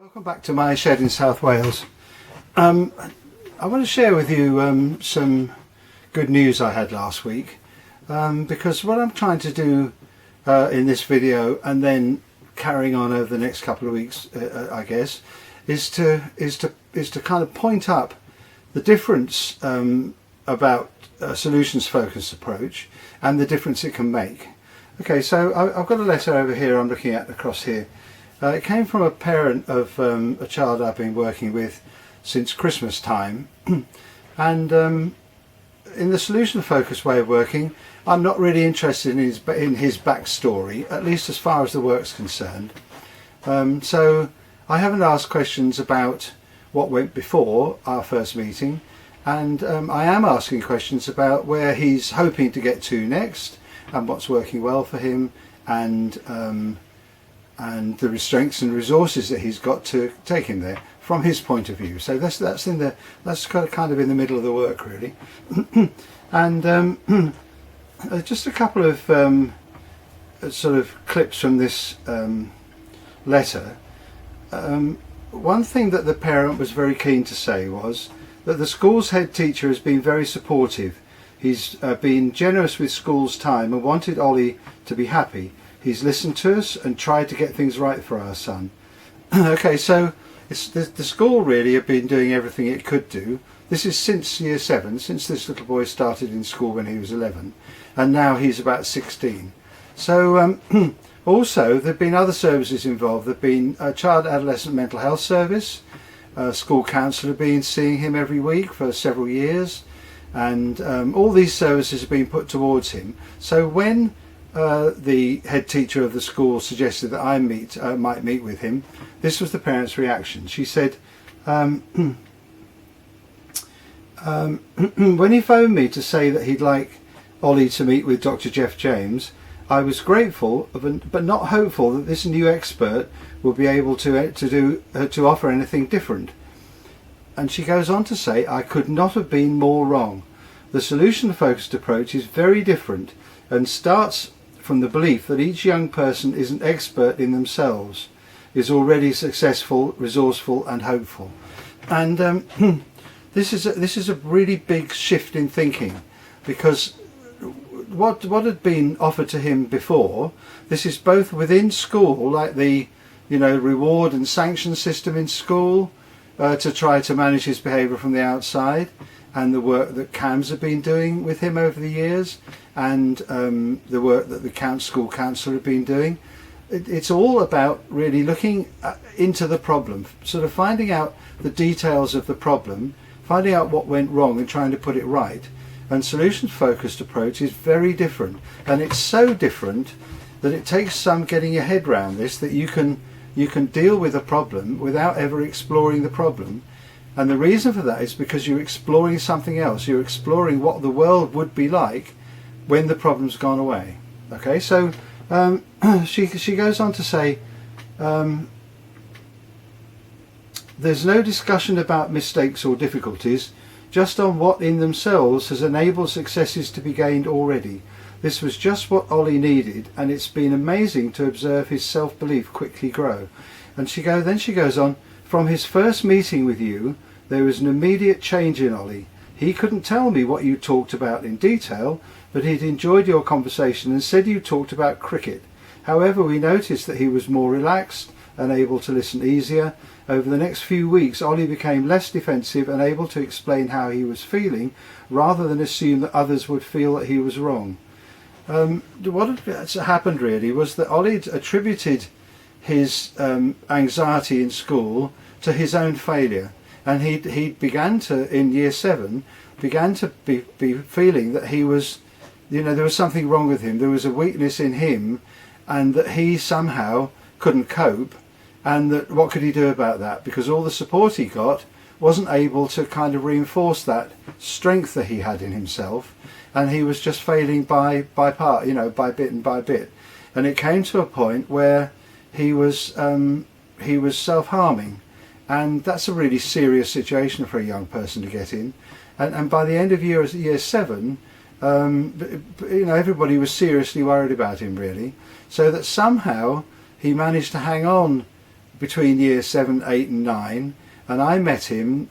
Welcome back to my shed in South Wales. I want to share with you some good news I had last week, because what I'm trying to do in this video and then carrying on over the next couple of weeks, I guess, is to kind of point up the difference about a solutions focused approach and the difference it can make. Okay, so I've got a letter over here I'm looking at across here. It came from a parent of a child I've been working with since Christmas time, and in the solution focused way of working, I'm not really interested in his backstory, at least as far as the work's concerned. So I haven't asked questions about what went before our first meeting, and I am asking questions about where he's hoping to get to next and what's working well for him, and the strengths and resources that he's got to take him there from his point of view. So that's kind of in the middle of the work, really. And just a couple of sort of clips from this letter. One thing that the parent was very keen to say was that the school's head teacher has been very supportive. He's been generous with school's time and wanted Ollie to be happy. He's listened to us and tried to get things right for our son. Okay, so the school really have been doing everything it could do. This is since year 7, since this little boy started in school when he was 11, and now he's about 16. So also there have been other services involved. There have been a child adolescent mental health service, a school counsellor been seeing him every week for several years, and all these services have been put towards him. So when the head teacher of the school suggested that I might meet with him, this was the parent's reaction. She said, when he phoned me to say that he'd like Ollie to meet with Dr. Jeff James, I was grateful but not hopeful that this new expert will be able to offer anything different. And she goes on to say, I could not have been more wrong. The solution focused approach is very different and starts from the belief that each young person is an expert in themselves, is already successful, resourceful and hopeful. And this is a really big shift in thinking, because what had been offered to him before, this is both within school, like the reward and sanction system in school, to try to manage his behaviour from the outside, and the work that CAMS have been doing with him over the years, and the work that the school counsellor have been doing. It's all about really looking into the problem, sort of finding out the details of the problem, finding out what went wrong and trying to put it right. And solutions focused approach is very different, and it's so different that it takes some getting your head around this, that you can deal with a problem without ever exploring the problem. And the reason for that is because you're exploring something else. You're exploring what the world would be like when the problem's gone away. Okay, so she goes on to say, there's no discussion about mistakes or difficulties, just on what in themselves has enabled successes to be gained already. This was just what Ollie needed, and it's been amazing to observe his self-belief quickly grow. And then she goes on, from his first meeting with you, there was an immediate change in Ollie. He couldn't tell me what you talked about in detail, but he'd enjoyed your conversation and said you talked about cricket. However, we noticed that he was more relaxed and able to listen easier. Over the next few weeks, Ollie became less defensive and able to explain how he was feeling, rather than assume that others would feel that he was wrong. What had happened really was that Ollie attributed his anxiety in school to his own failure, and he began to, in year 7, began to be feeling that he was, there was something wrong with him, there was a weakness in him, and that he somehow couldn't cope, and that what could he do about that, because all the support he got wasn't able to kind of reinforce that strength that he had in himself, and he was just failing by part, by bit and by bit. And it came to a point where he was self-harming, and that's a really serious situation for a young person to get in. And by the end of year 7, everybody was seriously worried about him, really, so that somehow he managed to hang on between year 7, 8 and 9, and I met him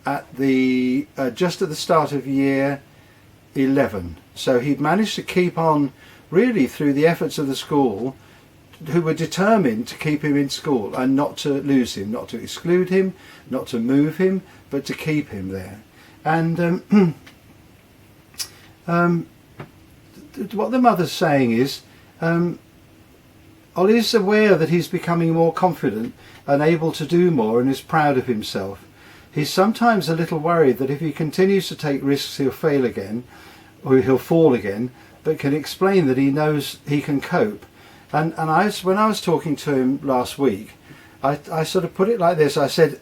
at the just at the start of year 11. So he'd managed to keep on really through the efforts of the school, who were determined to keep him in school and not to lose him, not to exclude him, not to move him, but to keep him there. And what the mother's saying is, Ollie is aware that he's becoming more confident and able to do more and is proud of himself. He's sometimes a little worried that if he continues to take risks he'll fail again, or he'll fall again, but can explain that he knows he can cope. And when I was talking to him last week, I sort of put it like this. I said,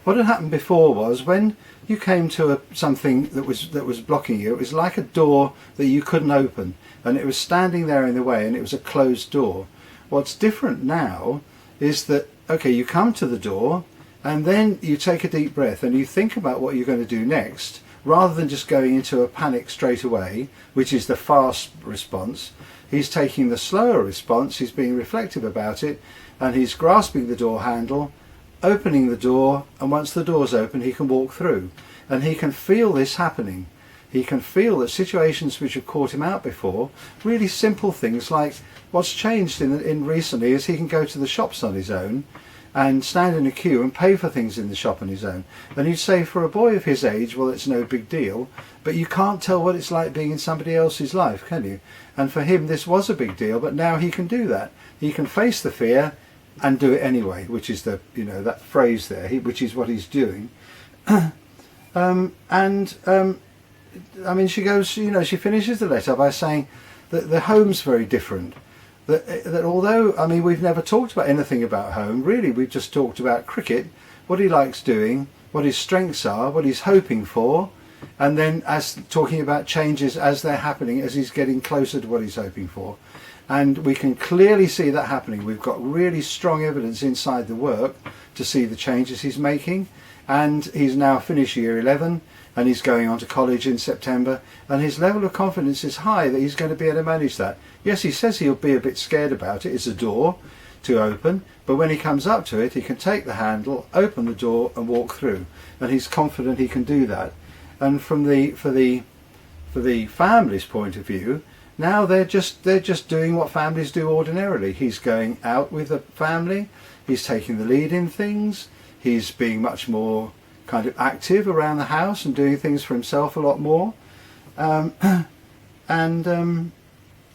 what had happened before was when you came to something that was blocking you, it was like a door that you couldn't open, and it was standing there in the way, and it was a closed door. What's different now is that, okay, you come to the door, and then you take a deep breath and you think about what you're going to do next, rather than just going into a panic straight away, which is the fast response. He's taking the slower response, he's being reflective about it, and he's grasping the door handle, opening the door, and once the door's open he can walk through. And he can feel this happening. He can feel that situations which have caught him out before, really simple things like what's changed in recently is he can go to the shops on his own and stand in a queue and pay for things in the shop on his own. And you'd say for a boy of his age, well, it's no big deal, but you can't tell what it's like being in somebody else's life, can you? And for him this was a big deal, but now he can do that. He can face the fear and do it anyway, which is the, you know, that phrase there, which is what he's doing. I mean, she goes, you know, she finishes the letter by saying that the home's very different. That although, I mean, we've never talked about anything about home, really, we've just talked about cricket, what he likes doing, what his strengths are, what he's hoping for, and then as talking about changes as they're happening, as he's getting closer to what he's hoping for. And we can clearly see that happening. We've got really strong evidence inside the work to see the changes he's making, and he's now finished year 11 and he's going on to college in September, and his level of confidence is high that he's going to be able to manage that. Yes, he says he'll be a bit scared about it. It's a door to open, but when he comes up to it he can take the handle, open the door and walk through, and he's confident he can do that. And from for the family's point of view, now they're just doing what families do ordinarily. He's going out with the family, he's taking the lead in things, he's being much more kind of active around the house and doing things for himself a lot more.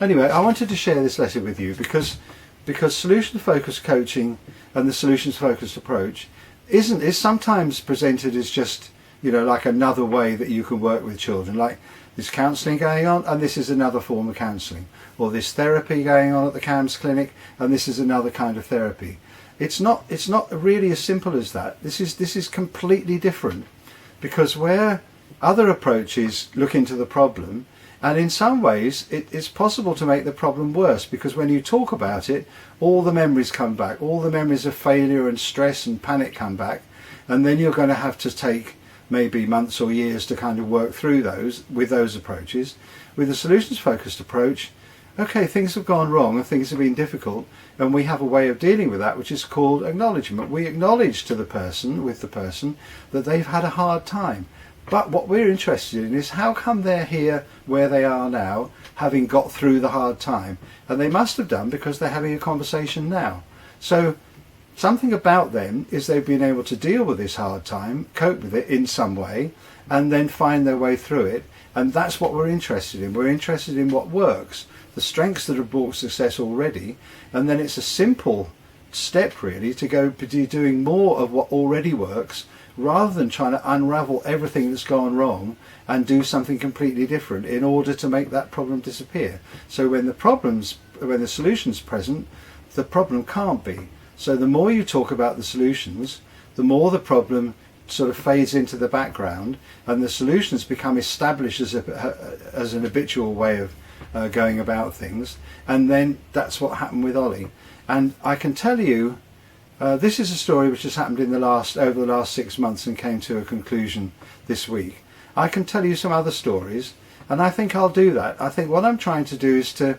Anyway, I wanted to share this letter with you because solution focused coaching and the solutions focused approach is sometimes presented as just, you know, like another way that you can work with children, like there's counselling going on and this is another form of counselling, or there's therapy going on at the CAMS clinic and this is another kind of therapy. It's not really as simple as that. This is completely different, because where other approaches look into the problem, and in some ways it's possible to make the problem worse, because when you talk about it, all the memories come back, all the memories of failure and stress and panic come back, and then you're going to have to take maybe months or years to kind of work through those with those approaches. With a solutions focused approach, okay, things have gone wrong and things have been difficult, and we have a way of dealing with that which is called acknowledgement. We acknowledge to the person, that they've had a hard time. But what we're interested in is how come they're here where they are now, having got through the hard time. And they must have done because they're having a conversation now. So something about them is they've been able to deal with this hard time, cope with it in some way, and then find their way through it. And that's what we're interested in. We're interested in what works, the strengths that have brought success already, and then it's a simple step really to go be doing more of what already works, rather than trying to unravel everything that's gone wrong and do something completely different in order to make that problem disappear. So when the solution's present, the problem can't be. So the more you talk about the solutions, the more the problem sort of fades into the background, and the solutions become established as an habitual way of going about things. And then that's what happened with Ollie. And I can tell you, this is a story which has happened over the last 6 months and came to a conclusion this week. I can tell you some other stories, and I think I'll do that. I think what I'm trying to do is to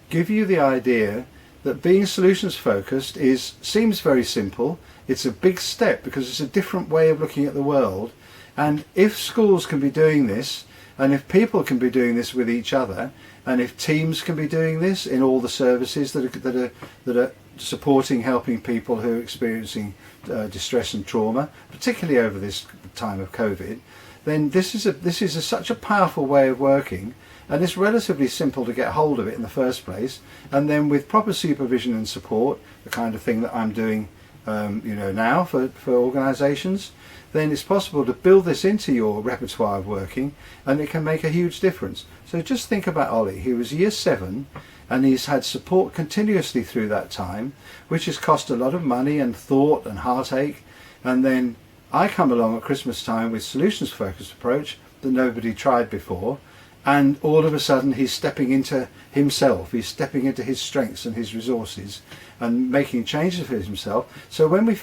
give you the idea that being solutions focused seems very simple. It's a big step because it's a different way of looking at the world. And if schools can be doing this, and if people can be doing this with each other, and if teams can be doing this in all the services that are supporting, helping people who are experiencing distress and trauma, particularly over this time of COVID, then this is such a powerful way of working, and it's relatively simple to get hold of it in the first place. And then with proper supervision and support, the kind of thing that I'm doing now for organisations, then it's possible to build this into your repertoire of working, and it can make a huge difference. So just think about Ollie. He was year 7 and he's had support continuously through that time, which has cost a lot of money and thought and heartache. And then I come along at Christmas time with solutions focused approach that nobody tried before, and all of a sudden he's stepping into himself, he's stepping into his strengths and his resources and making changes for himself. So when we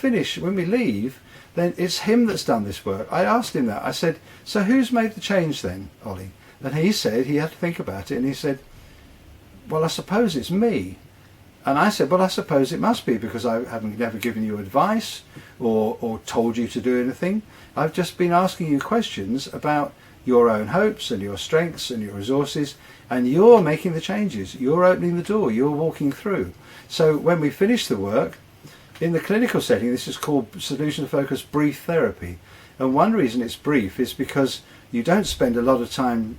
leave, then it's him that's done this work. I asked him that. I said, so who's made the change then, Ollie? And he said he had to think about it, and he said, well, I suppose it's me. And I said, well, I suppose it must be, because I haven't never given you advice or told you to do anything. I've just been asking you questions about your own hopes and your strengths and your resources, and you're making the changes. You're opening the door. You're walking through. So when we finish the work, in the clinical setting, this is called solution-focused brief therapy. And one reason it's brief is because you don't spend a lot of time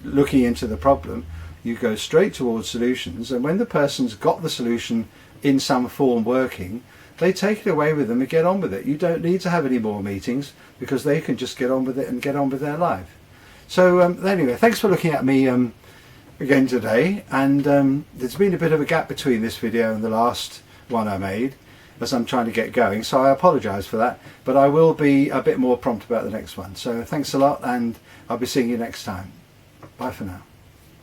looking into the problem. You go straight towards solutions, and when the person's got the solution in some form working, they take it away with them and get on with it. You don't need to have any more meetings, because they can just get on with it and get on with their life. So anyway, thanks for looking at me again today. And there's been a bit of a gap between this video and the last one I made, as I'm trying to get going, so I apologise for that, but I will be a bit more prompt about the next one. So thanks a lot, and I'll be seeing you next time. Bye for now.